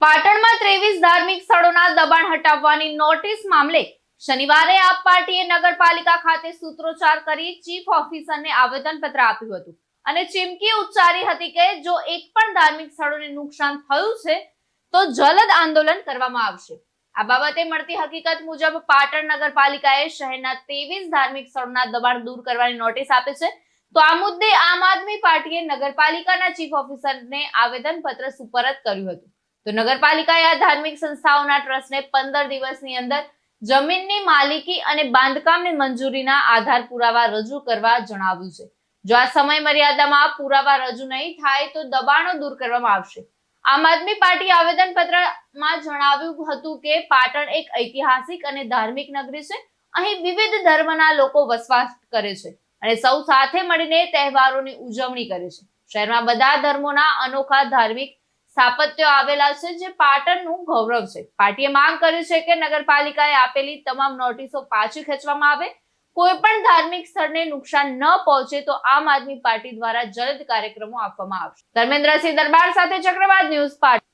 પાટણમાં 23 ધાર્મિક સ્થળોના દબાણ હટાવવાની નોટિસ મામલે શનિવારે આપ પાર્ટીએ નગરપાલિકા ખાતે સૂત્રોચ્ચાર કરી ચીફ ઓફિસરને આવેદનપત્ર આપ્યું હતું અને ચીમકી ઉચ્ચારી હતી કે જો એક પણ ધાર્મિક સ્થળોને નુકસાન થયું છે તો જલદ આંદોલન કરવામાં આવશે। આ બાબતે મળતી હકીકત મુજબ પાટણ નગરપાલિકાએ શહેરના 23 ધાર્મિક સ્થળોના દબાણ દૂર કરવાની નોટિસ આપી છે। તો આ મુદ્દે આમ આદમી પાર્ટીએ નગરપાલિકાના ચીફ ઓફિસરને આવેદનપત્ર સુપરત કર્યું હતું। તો નગરપાલિકાએ આ ધાર્મિક સંસ્થાઓના ટ્રસ્ટને 15 દિવસની અંદર જમીનની માલિકી અને બાંધકામની મંજૂરીના આધાર પુરાવા રજૂ કરવા જણાવ્યું છે। જો આ સમય મર્યાદામાં પુરાવા રજૂ નહીં થાય તો દબાણો દૂર કરવામાં આવશે। આમ આદમી પાર્ટી આવેદનપત્રમાં જણાવ્યું હતું કે પાટણ એક ઐતિહાસિક અને ધાર્મિક નગરી છે। અહીં વિવિધ ધર્મના લોકો વસવાટ કરે છે અને સૌ સાથે મળીને તહેવારોની ઉજવણી કરે છે। શહેરમાં બધા ધર્મોના અનોખા ધાર્મિક સ્થાપત્યો આવેલા છે જે પાટણનું ગૌરવ છે। પાર્ટીએ માંગ કરી છે કે નગરપાલિકાએ આપેલી તમામ નોટિસો પાછી ખેંચવામાં આવે। કોઈ પણ ધાર્મિક સ્થળને નુકસાન ન પહોંચે તો આમ આદમી પાર્ટી દ્વારા જલદ કાર્યક્રમો આપવામાં આવશે। ધર્મેન્દ્રસિંહ દરબાર સાથે ચક્રવાત ન્યૂઝ પાટણ।